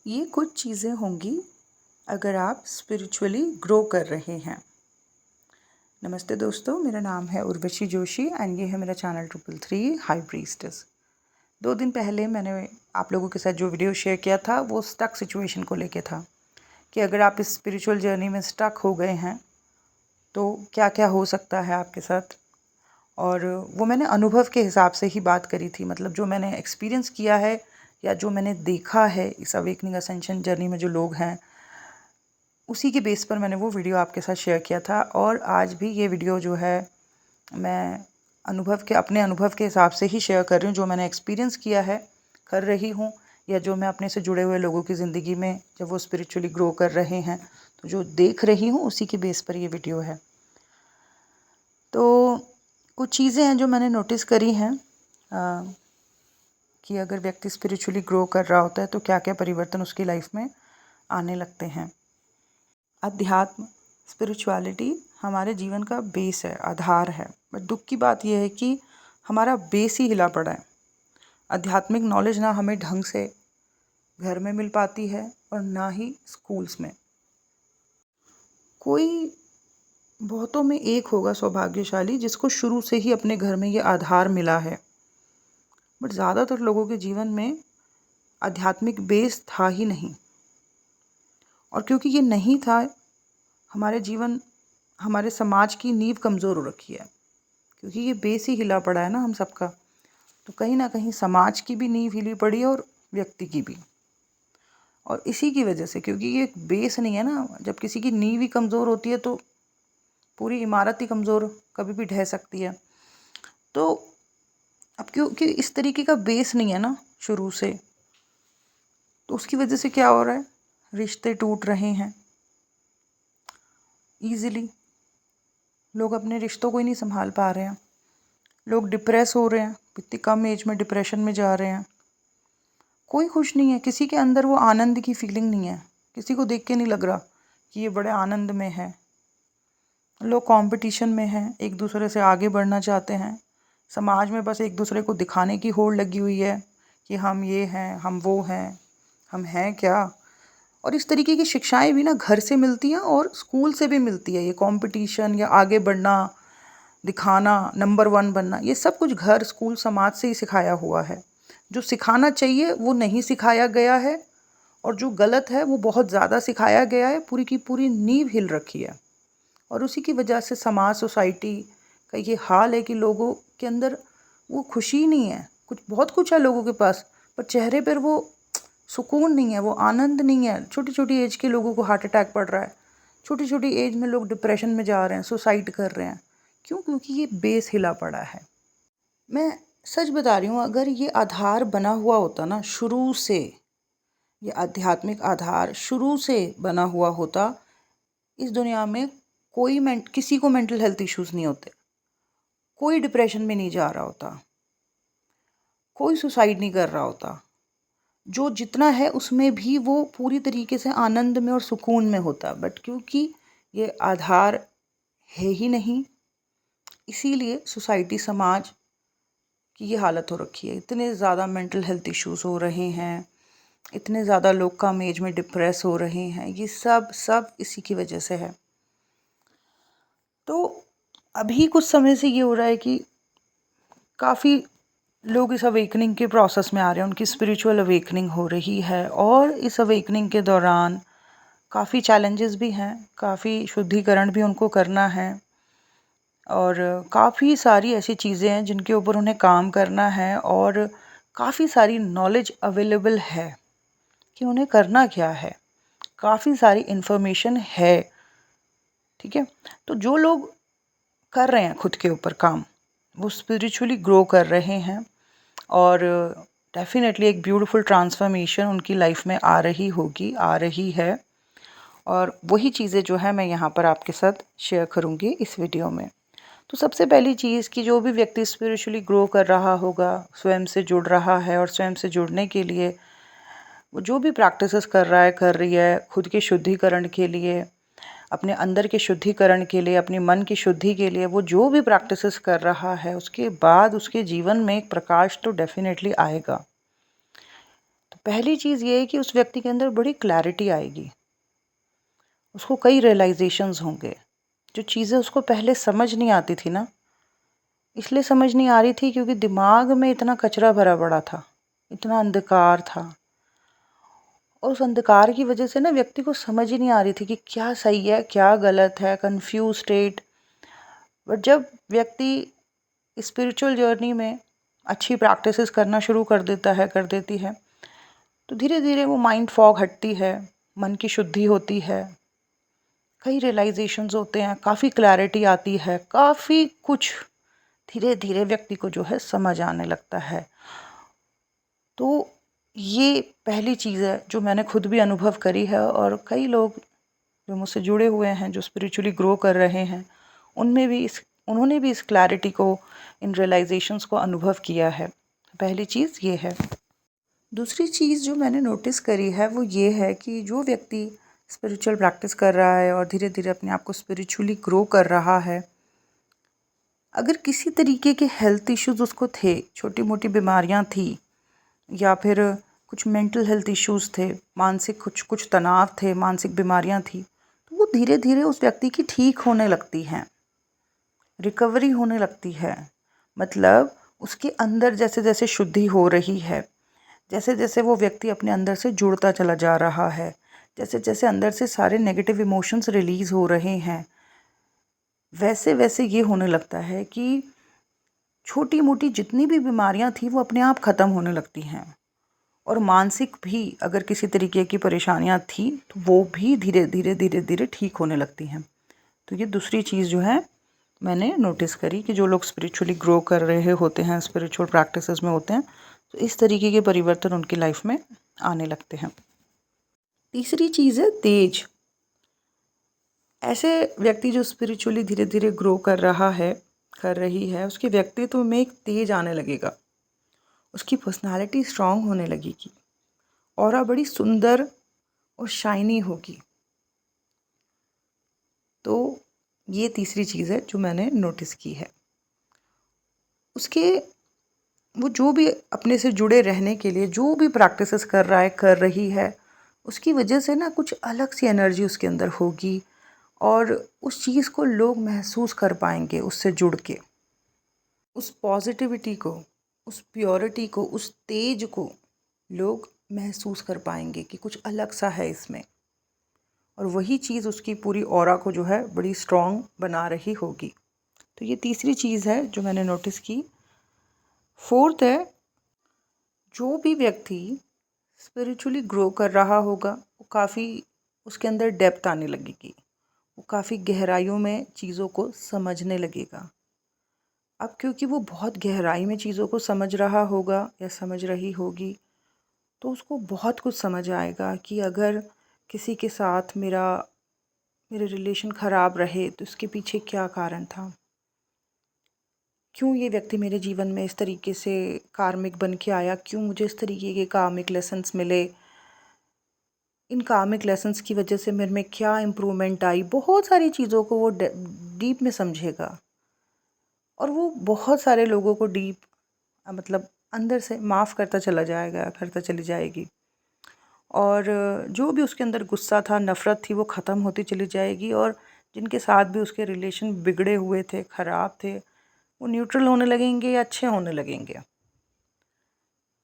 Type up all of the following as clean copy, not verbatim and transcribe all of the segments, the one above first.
ये कुछ चीज़ें होंगी अगर आप स्पिरिचुअली ग्रो कर रहे हैं। नमस्ते दोस्तों, मेरा नाम है उर्वशी जोशी एंड ये है मेरा चैनल 333 हाई प्रीस्टेस। 2 दिन पहले मैंने आप लोगों के साथ जो वीडियो शेयर किया था वो स्टक सिचुएशन को लेके था कि अगर आप इस स्पिरिचुअल जर्नी में स्टक हो गए हैं तो क्या क्या हो सकता है आपके साथ। और वो मैंने अनुभव के हिसाब से ही बात करी थी, मतलब जो मैंने एक्सपीरियंस किया है या जो मैंने देखा है इस अवेकनिंग असेंशन जर्नी में जो लोग हैं, उसी के बेस पर मैंने वो वीडियो आपके साथ शेयर किया था। और आज भी ये वीडियो जो है मैं अपने अनुभव के हिसाब से ही शेयर कर रही हूँ, जो मैंने एक्सपीरियंस किया है, कर रही हूँ, या जो मैं अपने से जुड़े हुए लोगों की ज़िंदगी में जब वो स्पिरिचुअली ग्रो कर रहे हैं तो जो देख रही हूँ उसी के बेस पर ये वीडियो है। तो कुछ चीज़ें हैं जो मैंने नोटिस करी हैं कि अगर व्यक्ति स्पिरिचुअली ग्रो कर रहा होता है तो क्या क्या परिवर्तन उसकी लाइफ में आने लगते हैं। अध्यात्म, स्पिरिचुअलिटी हमारे जीवन का बेस है, आधार है। बट दुख की बात यह है कि हमारा बेस ही हिला पड़ा है। आध्यात्मिक नॉलेज ना हमें ढंग से घर में मिल पाती है और ना ही स्कूल्स में। कोई बहुतों में एक होगा सौभाग्यशाली जिसको शुरू से ही अपने घर में ये आधार मिला है, बट ज़्यादातर लोगों के जीवन में आध्यात्मिक बेस था ही नहीं। और क्योंकि ये नहीं था, हमारे समाज की नींव कमज़ोर हो रखी है। क्योंकि ये बेस ही हिला पड़ा है ना हम सबका, तो कहीं ना कहीं समाज की भी नींव हिली पड़ी है और व्यक्ति की भी। और इसी की वजह से, क्योंकि ये एक बेस नहीं है ना, जब किसी की नींव ही कमज़ोर होती है तो पूरी इमारत ही कमज़ोर कभी भी ढह सकती है। तो अब क्योंकि इस तरीके का बेस नहीं है ना शुरू से, तो उसकी वजह से क्या हो रहा है, रिश्ते टूट रहे हैं ईजिली। लोग अपने रिश्तों को ही नहीं संभाल पा रहे हैं। लोग डिप्रेस हो रहे हैं, इतनी कम एज में डिप्रेशन में जा रहे हैं। कोई खुश नहीं है, किसी के अंदर वो आनंद की फीलिंग नहीं है। किसी को देख के नहीं लग रहा कि ये बड़े आनंद में है। लोग कंपटीशन में हैं, एक दूसरे से आगे बढ़ना चाहते हैं। समाज में बस एक दूसरे को दिखाने की होड़ लगी हुई है कि हम ये हैं, हम वो हैं, हम हैं क्या। और इस तरीके की शिक्षाएं भी ना घर से मिलती हैं और स्कूल से भी मिलती है। ये कंपटीशन या आगे बढ़ना, दिखाना, नंबर 1 बनना, ये सब कुछ घर, स्कूल, समाज से ही सिखाया हुआ है। जो सिखाना चाहिए वो नहीं सिखाया गया है, और जो गलत है वो बहुत ज़्यादा सिखाया गया है। पूरी की पूरी नींव हिल रखी है। और उसी की वजह से समाज, सोसाइटी का ये हाल है कि लोगों के अंदर वो खुशी नहीं है। बहुत कुछ है लोगों के पास, पर चेहरे पर वो सुकून नहीं है, वो आनंद नहीं है। छोटी छोटी एज के लोगों को हार्ट अटैक पड़ रहा है। छोटी छोटी एज में लोग डिप्रेशन में जा रहे हैं, सुसाइड कर रहे हैं। क्यों? क्योंकि ये बेस हिला पड़ा है। मैं सच बता रही हूँ, अगर ये आधार बना हुआ होता ना शुरू से, ये आध्यात्मिक आधार शुरू से बना हुआ होता, इस दुनिया में किसी को मेंटल हेल्थ इश्यूज नहीं होते, कोई डिप्रेशन में नहीं जा रहा होता, कोई सुसाइड नहीं कर रहा होता। जो जितना है उसमें भी वो पूरी तरीके से आनंद में और सुकून में होता। बट क्योंकि ये आधार है ही नहीं, इसीलिए सोसाइटी, समाज की ये हालत हो रखी है। इतने ज़्यादा मेंटल हेल्थ इश्यूज हो रहे हैं, इतने ज़्यादा लोग कम एज में डिप्रेस हो रहे हैं। ये सब इसी की वजह से है। तो अभी कुछ समय से ये हो रहा है कि काफ़ी लोग इस अवेकनिंग के प्रोसेस में आ रहे हैं, उनकी स्पिरिचुअल अवेकनिंग हो रही है। और इस अवेकनिंग के दौरान काफ़ी चैलेंजेस भी हैं, काफ़ी शुद्धिकरण भी उनको करना है, और काफ़ी सारी ऐसी चीज़ें हैं जिनके ऊपर उन्हें काम करना है। और काफ़ी सारी नॉलेज अवेलेबल है कि उन्हें करना क्या है। काफ़ी सारी इन्फॉर्मेशन है, ठीक है। तो जो लोग कर रहे हैं खुद के ऊपर काम, वो स्पिरिचुअली ग्रो कर रहे हैं, और डेफिनेटली एक ब्यूटीफुल ट्रांसफॉर्मेशन उनकी लाइफ में आ रही है। और वही चीज़ें जो है मैं यहाँ पर आपके साथ शेयर करूँगी इस वीडियो में। तो सबसे पहली चीज़ कि जो भी व्यक्ति स्पिरिचुअली ग्रो कर रहा होगा, स्वयं से जुड़ रहा है, और स्वयं से जुड़ने के लिए वो जो भी प्रैक्टिसेस कर रहा है, कर रही है, खुद के शुद्धिकरण के लिए, अपने अंदर के शुद्धिकरण के लिए, अपने मन की शुद्धि के लिए, वो जो भी प्रैक्टिसेस कर रहा है, उसके बाद उसके जीवन में एक प्रकाश तो डेफिनेटली आएगा। तो पहली चीज़ ये है कि उस व्यक्ति के अंदर बड़ी क्लैरिटी आएगी, उसको कई रियलाइजेशंस होंगे। जो चीज़ें उसको पहले समझ नहीं आती थी ना, इसलिए समझ नहीं आ रही थी क्योंकि दिमाग में इतना कचरा भरा पड़ा था, इतना अंधकार था, और उस अंधकार की वजह से ना व्यक्ति को समझ ही नहीं आ रही थी कि क्या सही है क्या गलत है, कंफ्यूज स्टेट। बट जब व्यक्ति स्पिरिचुअल जर्नी में अच्छी प्रैक्टिसेस करना शुरू कर देता है, कर देती है, तो धीरे धीरे वो माइंड फॉग हटती है, मन की शुद्धि होती है, कई रियलाइजेशंस होते हैं, काफ़ी क्लैरिटी आती है, काफ़ी कुछ धीरे धीरे व्यक्ति को जो है समझ आने लगता है। तो ये पहली चीज़ है जो मैंने खुद भी अनुभव करी है, और कई लोग जो मुझसे जुड़े हुए हैं, जो स्पिरिचुअली ग्रो कर रहे हैं, उन्होंने भी इस क्लैरिटी को, इन रियलाइजेशंस को अनुभव किया है। पहली चीज़ ये है। दूसरी चीज़ जो मैंने नोटिस करी है वो ये है कि जो व्यक्ति स्पिरिचुअल प्रैक्टिस कर रहा है और धीरे धीरे अपने आप को स्पिरिचुअली ग्रो कर रहा है, अगर किसी तरीके के हेल्थ इश्यूज उसको थे, छोटी मोटी बीमारियां थी, या फिर कुछ मेंटल हेल्थ इश्यूज थे, मानसिक कुछ तनाव थे, मानसिक बीमारियां थी, तो वो धीरे धीरे उस व्यक्ति की ठीक होने लगती हैं, रिकवरी होने लगती है। मतलब उसके अंदर जैसे जैसे शुद्धि हो रही है, जैसे जैसे वो व्यक्ति अपने अंदर से जुड़ता चला जा रहा है, जैसे जैसे अंदर से सारे नेगेटिव इमोशंस रिलीज़ हो रहे हैं, वैसे वैसे ये होने लगता है कि छोटी मोटी जितनी भी बीमारियां थी वो अपने आप ख़त्म होने लगती हैं, और मानसिक भी अगर किसी तरीके की परेशानियां थी तो वो भी धीरे धीरे धीरे धीरे ठीक होने लगती हैं। तो ये दूसरी चीज़ जो है मैंने नोटिस करी कि जो लोग स्पिरिचुअली ग्रो कर रहे होते हैं, स्पिरिचुअल प्रैक्टिसेस में होते हैं, तो इस तरीके के परिवर्तन उनकी लाइफ में आने लगते हैं। तीसरी चीज़ है तेज। ऐसे व्यक्ति जो स्पिरिचुअली धीरे धीरे ग्रो कर रहा है, कर रही है, उसके व्यक्तित्व में एक तेज आने लगेगा, उसकी पर्सनालिटी स्ट्रांग होने लगेगी, ऑरा बड़ी सुंदर और शाइनी होगी। तो ये तीसरी चीज़ है जो मैंने नोटिस की है। उसके वो जो भी अपने से जुड़े रहने के लिए जो भी प्रैक्टिसेस कर रहा है, कर रही है, उसकी वजह से ना कुछ अलग सी एनर्जी उसके अंदर होगी, और उस चीज़ को लोग महसूस कर पाएंगे उससे जुड़ के। उस पॉजिटिविटी को, उस प्योरिटी को, उस तेज को लोग महसूस कर पाएंगे कि कुछ अलग सा है इसमें, और वही चीज़ उसकी पूरी ऑरा को जो है बड़ी स्ट्रॉन्ग बना रही होगी। तो ये तीसरी चीज़ है जो मैंने नोटिस की। फोर्थ है, जो भी व्यक्ति स्पिरिचुअली ग्रो कर रहा होगा वो काफ़ी, उसके अंदर डेप्थ आने लगेगी, वो काफ़ी गहराइयों में चीज़ों को समझने लगेगा। अब क्योंकि वो बहुत गहराई में चीज़ों को समझ रहा होगा या समझ रही होगी, तो उसको बहुत कुछ समझ आएगा कि अगर किसी के साथ मेरे रिलेशन ख़राब रहे तो इसके पीछे क्या कारण था, क्यों ये व्यक्ति मेरे जीवन में इस तरीके से कार्मिक बन के आया, क्यों मुझे इस तरीके के कार्मिक लेसन्स मिले, इन कार्मिक लेसन्स की वजह से मेरे में क्या इम्प्रूवमेंट आई। बहुत सारी चीज़ों को वो डीप में समझेगा, और वो बहुत सारे लोगों को डीप, मतलब अंदर से माफ़ करता चला जाएगा, करता चली जाएगी, और जो भी उसके अंदर गुस्सा था, नफ़रत थी, वो ख़त्म होती चली जाएगी, और जिनके साथ भी उसके रिलेशन बिगड़े हुए थे, ख़राब थे, वो न्यूट्रल होने लगेंगे या अच्छे होने लगेंगे।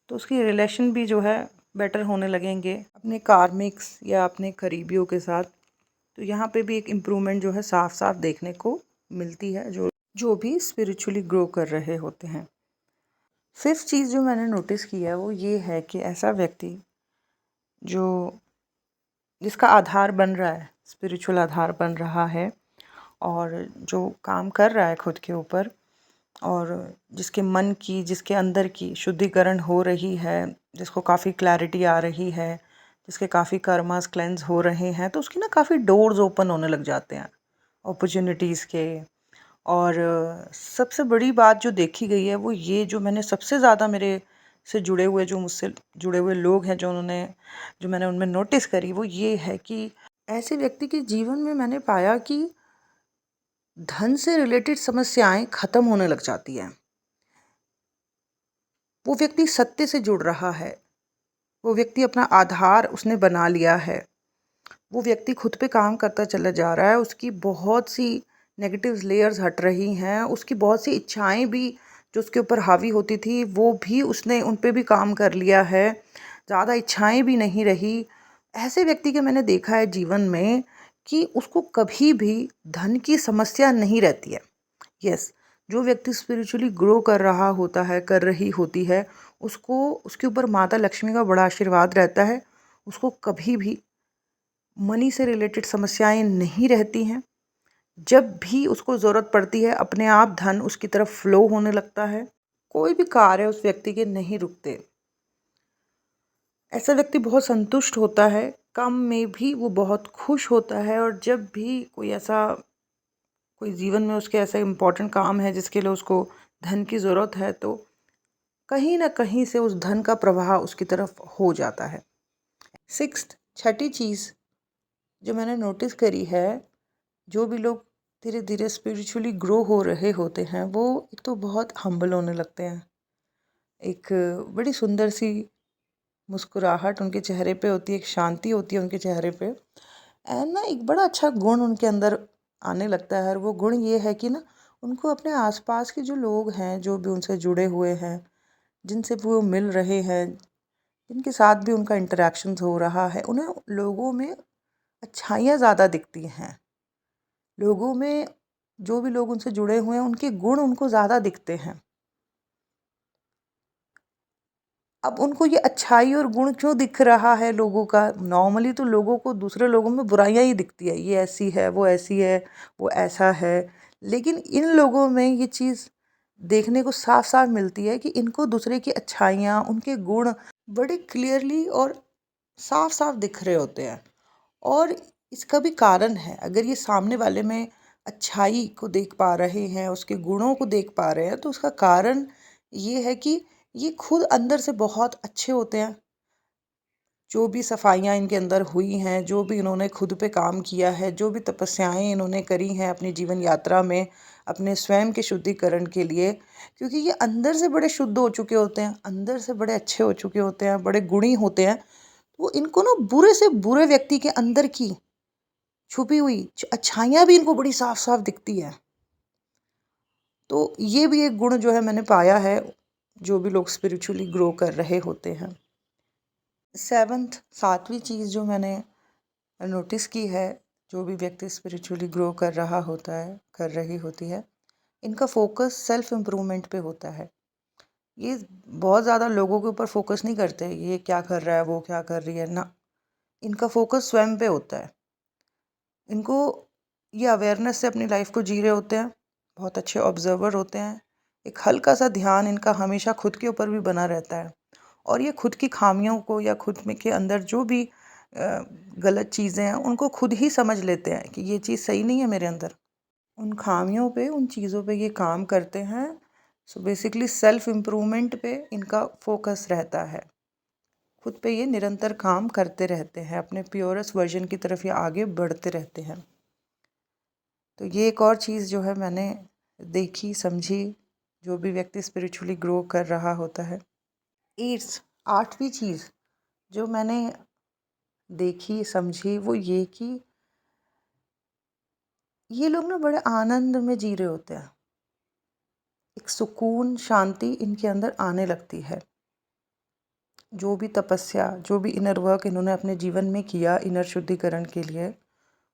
तो उसकी रिलेशन भी जो है बेटर होने लगेंगे अपने कार्मिक्स या अपने करीबियों के साथ। तो यहाँ पे भी एक इम्प्रूवमेंट जो है साफ साफ देखने को मिलती है जो भी स्पिरिचुअली ग्रो कर रहे होते हैं। फिफ्थ चीज़ जो मैंने नोटिस की है वो ये है कि ऐसा व्यक्ति जो जिसका आधार बन रहा है, स्पिरिचुअल आधार बन रहा है, और जो काम कर रहा है खुद के ऊपर, और जिसके मन की, जिसके अंदर की शुद्धिकरण हो रही है, जिसको काफ़ी क्लैरिटी आ रही है, जिसके काफ़ी कर्मास क्लेंस हो रहे हैं, तो उसकी ना काफ़ी डोर्स ओपन होने लग जाते हैं अपॉर्चुनिटीज़ के। और सबसे बड़ी बात जो देखी गई है वो ये, जो मैंने सबसे ज़्यादा मेरे से जुड़े हुए, जो मुझसे जुड़े हुए लोग हैं, जो मैंने उनमें नोटिस करी, वो ये है कि ऐसे व्यक्ति के जीवन में मैंने पाया कि धन से रिलेटेड समस्याएं ख़त्म होने लग जाती हैं। वो व्यक्ति सत्य से जुड़ रहा है, वो व्यक्ति अपना आधार उसने बना लिया है। वो व्यक्ति खुद पे काम करता चला जा रहा है, उसकी बहुत सी नेगेटिव लेयर्स हट रही हैं, उसकी बहुत सी इच्छाएं भी जो उसके ऊपर हावी होती थी वो भी उसने उन पे भी काम कर लिया है, ज़्यादा इच्छाएं भी नहीं रही। ऐसे व्यक्ति के मैंने देखा है जीवन में कि उसको कभी भी धन की समस्या नहीं रहती है। यस, जो व्यक्ति स्पिरिचुअली ग्रो कर रहा होता है, कर रही होती है, उसको उसके ऊपर माता लक्ष्मी का बड़ा आशीर्वाद रहता है। उसको कभी भी मनी से रिलेटेड समस्याएं नहीं रहती हैं। जब भी उसको ज़रूरत पड़ती है अपने आप धन उसकी तरफ फ्लो होने लगता है। कोई भी कार्य उस व्यक्ति के नहीं रुकते। ऐसा व्यक्ति बहुत संतुष्ट होता है, कम में भी वो बहुत खुश होता है। और जब भी कोई जीवन में उसके ऐसा इम्पोर्टेंट काम है जिसके लिए उसको धन की ज़रूरत है, तो कहीं ना कहीं से उस धन का प्रवाह उसकी तरफ हो जाता है। छठी चीज़ जो मैंने नोटिस करी है, जो भी लोग धीरे धीरे स्पिरिचुअली ग्रो हो रहे होते हैं वो एक तो बहुत हम्बल होने लगते हैं। एक बड़ी सुंदर सी मुस्कुराहट उनके चेहरे पे होती है, एक शांति होती है उनके चेहरे पे। एंड ना एक बड़ा अच्छा गुण उनके अंदर आने लगता है। और वो गुण ये है कि ना उनको अपने आसपास के जो लोग हैं, जो भी उनसे जुड़े हुए हैं, जिनसे वो मिल रहे हैं, जिनके साथ भी उनका इंटरेक्शन हो रहा है, उन्हें लोगों में अच्छाइयाँ ज़्यादा दिखती हैं। लोगों में जो भी लोग उनसे जुड़े हुए हैं उनके गुण उनको ज़्यादा दिखते हैं। अब उनको ये अच्छाई और गुण क्यों दिख रहा है लोगों का? नॉर्मली तो लोगों को दूसरे लोगों में बुराइयां ही दिखती है, ये ऐसी है, वो ऐसी है, वो ऐसा है। लेकिन इन लोगों में ये चीज़ देखने को साफ साफ मिलती है कि इनको दूसरे की अच्छाइयाँ, उनके गुण बड़े क्लियरली और साफ साफ दिख रहे होते हैं। और इसका भी कारण है। अगर ये सामने वाले में अच्छाई को देख पा रहे हैं, उसके गुणों को देख पा रहे हैं, तो उसका कारण ये है कि ये खुद अंदर से बहुत अच्छे होते हैं। जो भी सफाइयाँ इनके अंदर हुई हैं, जो भी इन्होंने खुद पे काम किया है, जो भी तपस्याएं इन्होंने करी हैं अपनी जीवन यात्रा में, अपने स्वयं के शुद्धिकरण के लिए, क्योंकि ये अंदर से बड़े शुद्ध हो चुके होते हैं, अंदर से बड़े अच्छे हो चुके होते हैं, बड़े गुणी होते हैं। वो इनको ना बुरे से बुरे व्यक्ति के अंदर की छुपी हुई अच्छाइयाँ भी इनको बड़ी साफ साफ दिखती है। तो ये भी एक गुण जो है मैंने पाया है, जो भी लोग स्पिरिचुअली ग्रो कर रहे होते हैं। सातवीं चीज़ जो मैंने नोटिस की है, जो भी व्यक्ति स्पिरिचुअली ग्रो कर रहा होता है, कर रही होती है, इनका फोकस सेल्फ इम्प्रूवमेंट पे होता है। ये बहुत ज़्यादा लोगों के ऊपर फोकस नहीं करते, ये क्या कर रहा है, वो क्या कर रही है ना। इनका फोकस स्वयं पे होता है। इनको ये अवेयरनेस से अपनी लाइफ को जी रहे होते हैं, बहुत अच्छे ऑब्जर्वर होते हैं। एक हल्का सा ध्यान इनका हमेशा खुद के ऊपर भी बना रहता है। और ये खुद की खामियों को या खुद में के अंदर जो भी गलत चीज़ें हैं उनको खुद ही समझ लेते हैं कि ये चीज़ सही नहीं है मेरे अंदर। उन खामियों पे, उन चीज़ों पे ये काम करते हैं। सो बेसिकली सेल्फ इम्प्रूवमेंट पे इनका फोकस रहता है। खुद पे ये निरंतर काम करते रहते हैं, अपने प्योरेस्ट वर्जन की तरफ ये आगे बढ़ते रहते हैं। तो ये एक और चीज़ जो है मैंने देखी, समझी, जो भी व्यक्ति स्पिरिचुअली ग्रो कर रहा होता है। आठवीं चीज़ जो मैंने देखी, समझी, वो ये कि ये लोग ना बड़े आनंद में जी रहे होते हैं। एक सुकून, शांति इनके अंदर आने लगती है। जो भी तपस्या, जो भी इनर वर्क इन्होंने अपने जीवन में किया इनर शुद्धिकरण के लिए,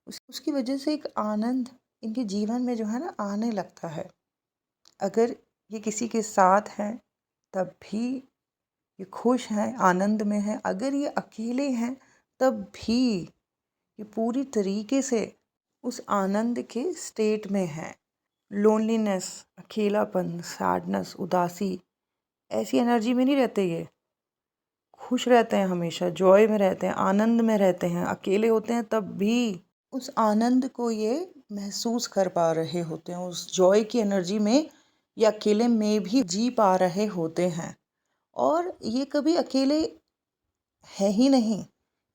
उसकी वजह से एक आनंद इनके जीवन में जो है ना आने लगता है। अगर ये किसी के साथ हैं तब भी ये खुश हैं, आनंद में हैं। अगर ये अकेले हैं तब भी ये पूरी तरीके से उस आनंद के स्टेट में हैं। लोनलीनेस, अकेलापन, सैडनेस, उदासी, ऐसी एनर्जी में नहीं रहते ये। खुश रहते हैं, हमेशा जॉय में रहते हैं, आनंद में रहते हैं। अकेले होते हैं तब भी उस आनंद को ये महसूस कर पा रहे होते हैं। उस जॉय की एनर्जी में ये अकेले में भी जी पा रहे होते हैं। और ये कभी अकेले है ही नहीं।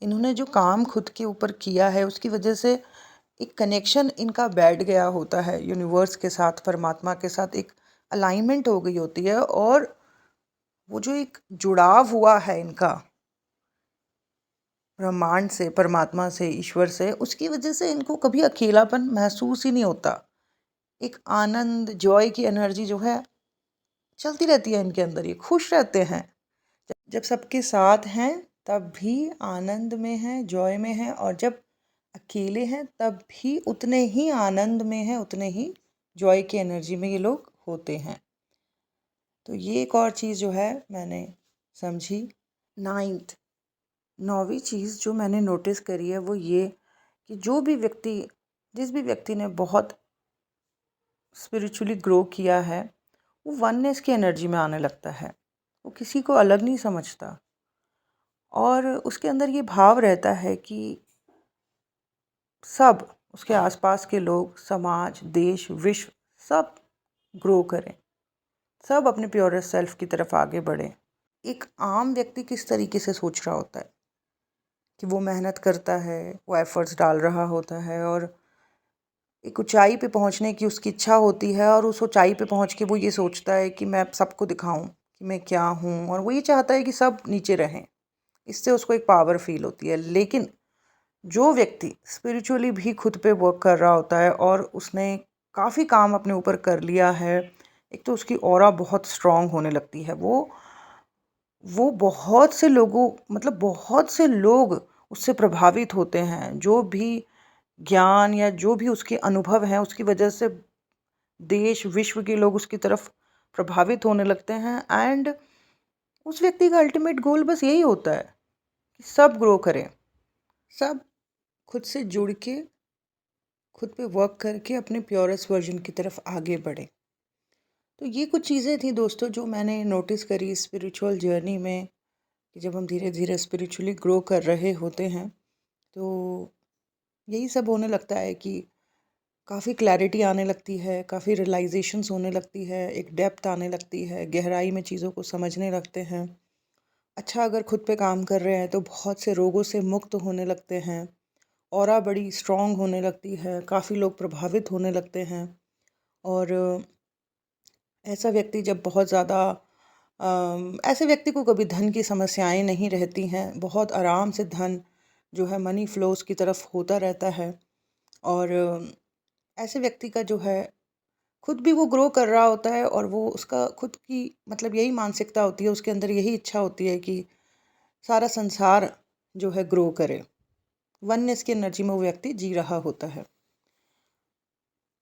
इन्होंने जो काम खुद के ऊपर किया है उसकी वजह से एक कनेक्शन इनका बैठ गया होता है यूनिवर्स के साथ, परमात्मा के साथ एक अलाइनमेंट हो गई होती है। और वो जो एक जुड़ाव हुआ है इनका, ब्रह्मांड से, परमात्मा से, ईश्वर से, उसकी वजह से इनको कभी अकेलापन महसूस ही नहीं होता। एक आनंद, जॉय की एनर्जी जो है चलती रहती है इनके अंदर, ये खुश रहते हैं। जब सबके साथ हैं तब भी आनंद में हैं, जॉय में हैं, और जब अकेले हैं तब भी उतने ही आनंद में हैं, उतने ही जॉय की एनर्जी में ये लोग होते हैं। तो ये एक और चीज़ जो है मैंने समझी। नौवीं चीज़ जो मैंने नोटिस करी है वो ये कि जिस भी व्यक्ति ने बहुत स्पिरिचुअली ग्रो किया है, वो वननेस की एनर्जी में आने लगता है। वो किसी को अलग नहीं समझता और उसके अंदर ये भाव रहता है कि सब उसके आसपास के लोग, समाज, देश, विश्व सब ग्रो करें, सब अपने प्योरेस्ट सेल्फ की तरफ आगे बढ़ें। एक आम व्यक्ति किस तरीके से सोच रहा होता है कि वो मेहनत करता है, वो एफर्ट्स डाल रहा होता है और एक ऊंचाई पे पहुंचने की उसकी इच्छा होती है, और उस ऊंचाई पे पहुंच के वो ये सोचता है कि मैं सबको दिखाऊं कि मैं क्या हूं, और वो ये चाहता है कि सब नीचे रहें। इससे उसको एक पावर फील होती है। लेकिन जो व्यक्ति स्पिरिचुअली भी खुद पे वर्क कर रहा होता है और उसने काफ़ी काम अपने ऊपर कर लिया है, एक तो उसकी ऑरा बहुत स्ट्रांग होने लगती है। वो बहुत से लोगों, मतलब बहुत से लोग उससे प्रभावित होते हैं। जो भी ज्ञान या जो भी उसके अनुभव हैं, उसकी वजह से देश, विश्व के लोग उसकी तरफ प्रभावित होने लगते हैं। एंड उस व्यक्ति का अल्टीमेट गोल बस यही होता है कि सब ग्रो करें, सब खुद से जुड़ के, खुद पे वर्क करके अपने प्योरेस्ट वर्जन की तरफ आगे बढ़ें। तो ये कुछ चीज़ें थी दोस्तों जो मैंने नोटिस करी स्पिरिचुअल जर्नी में, कि जब हम धीरे धीरे स्पिरिचुअली ग्रो कर रहे होते हैं तो यही सब होने लगता है कि काफ़ी क्लैरिटी आने लगती है, काफ़ी रियलाइजेशंस होने लगती है, एक डेप्थ आने लगती है, गहराई में चीज़ों को समझने लगते हैं। अच्छा, अगर खुद पे काम कर रहे हैं तो बहुत से रोगों से मुक्त होने लगते हैं, ऑरा बड़ी स्ट्रॉन्ग होने लगती है, काफ़ी लोग प्रभावित होने लगते हैं। और ऐसा व्यक्ति जब बहुत ज़्यादा ऐसे व्यक्ति को कभी धन की समस्याएं नहीं रहती हैं, बहुत आराम से धन जो है मनी फ्लोज की तरफ होता रहता है। और ऐसे व्यक्ति का जो है खुद भी वो ग्रो कर रहा होता है, और वो उसका खुद की मतलब यही मानसिकता होती है, उसके अंदर यही इच्छा होती है कि सारा संसार जो है ग्रो करे। वननेस की एनर्जी में वो व्यक्ति जी रहा होता है।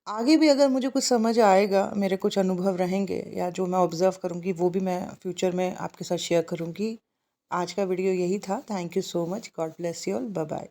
आगे भी अगर मुझे कुछ समझ आएगा, मेरे कुछ अनुभव रहेंगे या जो मैं ऑब्ज़र्व करूँगी वो भी मैं फ्यूचर में आपके साथ शेयर करूँगी। आज का वीडियो यही था। Thank you so much. God bless you all. Bye bye.